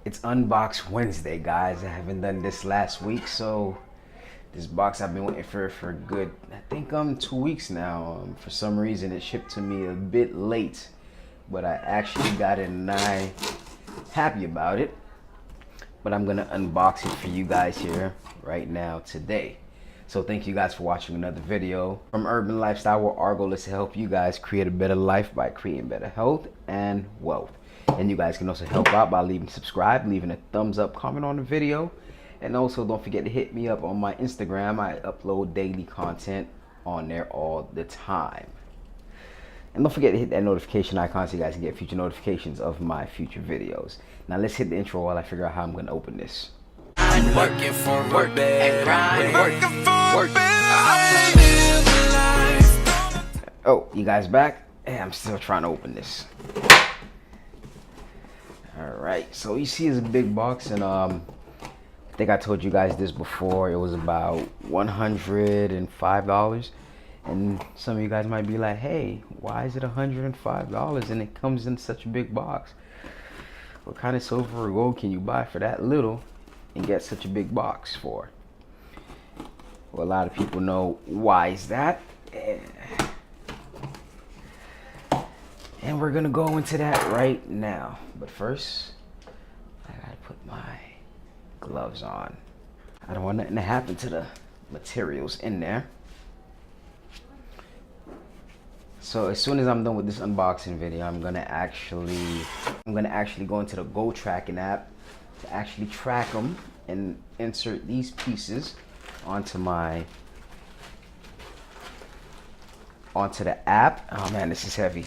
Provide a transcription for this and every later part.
It's Unbox Wednesday, guys. I haven't done this last week, so this box I've been waiting for good, I think 2 weeks now. For some reason it shipped to me a bit late, but I actually got it and I'm happy about it. But I'm gonna unbox it for you guys here right now today. So thank you guys for watching another video from Urban Lifestyle, where our goal is to help you guys create a better life by creating better health and wealth. And you guys can also help out by leaving a thumbs up, comment on the video, and also don't forget to hit me up on my Instagram. I upload daily content on there all the time. And don't forget to hit that notification icon so you guys can get future notifications of my future videos. Now let's hit the intro while I figure out how I'm going to open this. I'm working for work and grind. Oh, you guys back? Hey, I'm still trying to open this. Alright, so you see it's a big box, and I think I told you guys this before. It was about $105. And some of you guys might be like, hey, why is it $105 and it comes in such a big box? What kind of silver or gold can you buy for that little and get such a big box for? Well, a lot of people know why is that. And we're gonna go into that right now. But first, I gotta put my gloves on. I don't want nothing to happen to the materials in there. So as soon as I'm done with this unboxing video, I'm gonna actually go into the Go Tracking app to actually track them and insert these pieces onto the app. Oh man, this is heavy.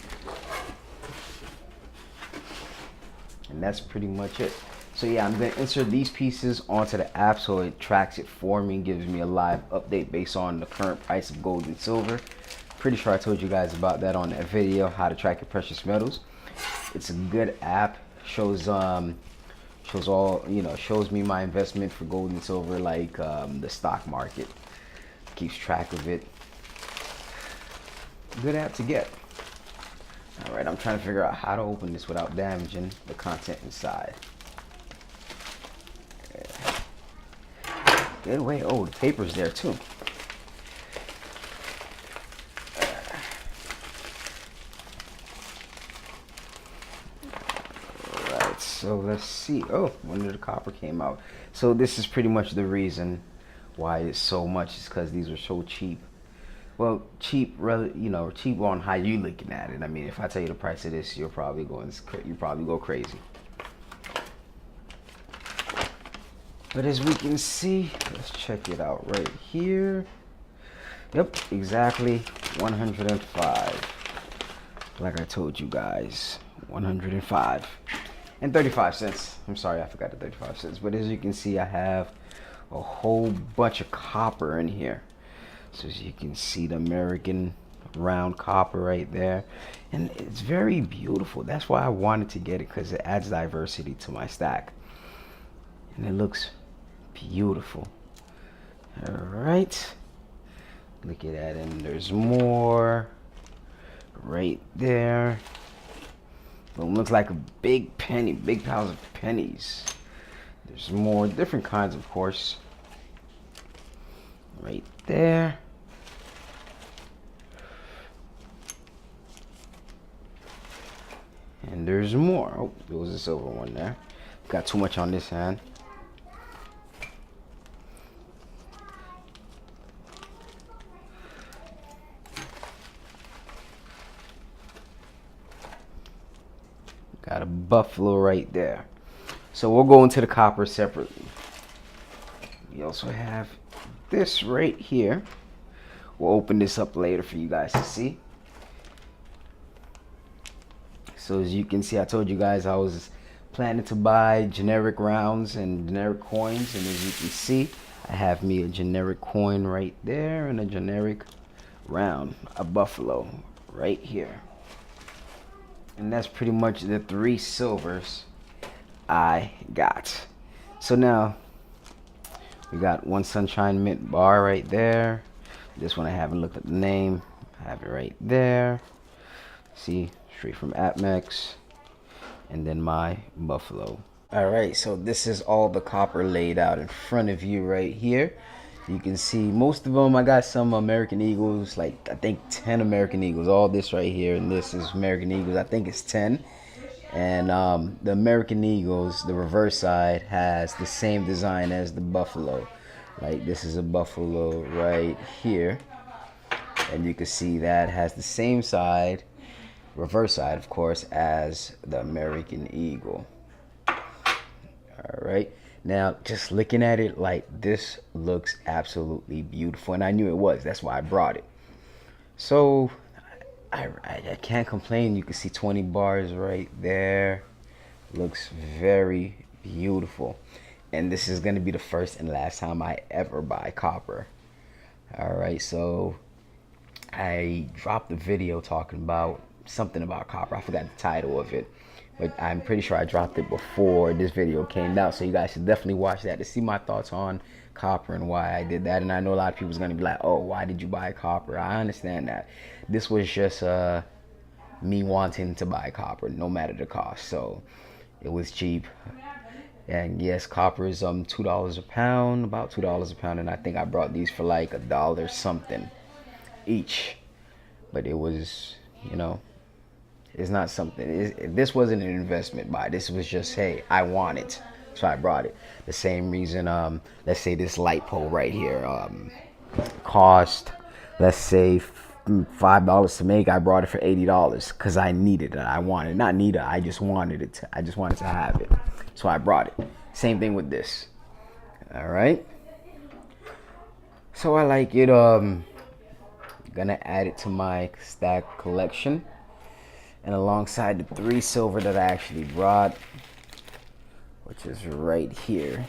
And that's pretty much it. So yeah, I'm gonna insert these pieces onto the app so it tracks it for me, gives me a live update based on the current price of gold and silver. Pretty sure I told you guys about that on that video, how to track your precious metals. It's a good app. Shows all, shows me my investment for gold and silver, like the stock market. Keeps track of it. Good app to get. All right, I'm trying to figure out how to open this without damaging the content inside. Good way. Oh, the paper's there too. Alright, so let's see. Oh, when the copper came out. So this is pretty much the reason why it's so much, is because these are so cheap. Well, cheap, cheap on how you looking at it. I mean, if I tell you the price of this, you probably go crazy. But as we can see, let's check it out right here. Yep, exactly 105. Like I told you guys, 105 and 35 cents. I'm sorry, I forgot the 35 cents. But as you can see, I have a whole bunch of copper in here. So as you can see, the American round copper right there, and it's very beautiful. That's why I wanted to get it, because it adds diversity to my stack, and it looks beautiful. All right, look at that, and there's more right there. Boom, looks like a big penny, big piles of pennies. There's more different kinds, of course, right there. And there's more. Oh, there was a silver one there. Got too much on this hand. Got a buffalo right there. So we'll go into the copper separately. We also have this right here. We'll open this up later for you guys to see. So as you can see, I told you guys I was planning to buy generic rounds and generic coins, and as you can see, I have me a generic coin right there and a generic round, a buffalo right here. And that's pretty much the 3 silvers I got. So now we got one Sunshine Mint bar right there. This one I haven't looked at the name. I have it right there. See, straight from Atmex. And then my buffalo All right, so this is all the copper laid out in front of you right here. You can see most of them. I got some American Eagles, like I think 10 American Eagles. All this right here, and this is American Eagles. I think it's 10. And the American Eagles, the reverse side, has the same design as the Buffalo. Like this is a Buffalo right here. And you can see that has the same side, reverse side, of course, as the American Eagle. All right. Now, just looking at it, like this looks absolutely beautiful. And I knew it was. That's why I brought it. So I can't complain. You can see 20 bars right there. Looks very beautiful. And this is going to be the first and last time I ever buy copper. All right. So I dropped a video talking about something about copper. I forgot the title of it, but I'm pretty sure I dropped it before this video came out. So you guys should definitely watch that to see my thoughts on copper and why I did that. And I know a lot of people's gonna be like, oh, why did you buy copper? I understand that. This was just me wanting to buy copper no matter the cost. So it was cheap. And yes, copper is $2 a pound, about $2 a pound. And I think I brought these for like $1 something each. But it was, you know, it's not something, this wasn't an investment buy. This was just, hey, I want it, so I brought it. The same reason, let's say this light pole right here cost, let's say $5 to make. I brought it for $80 because I needed it. I wanted it. Not need it, I just wanted it. I just wanted to have it, so I brought it. Same thing with this. All right. So I like it. Gonna add it to my stack collection. And alongside the 3 silver that I actually brought, which is right here.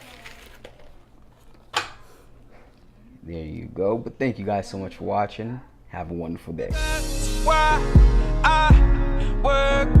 There you go. But thank you guys so much for watching. Have a wonderful day. Why I work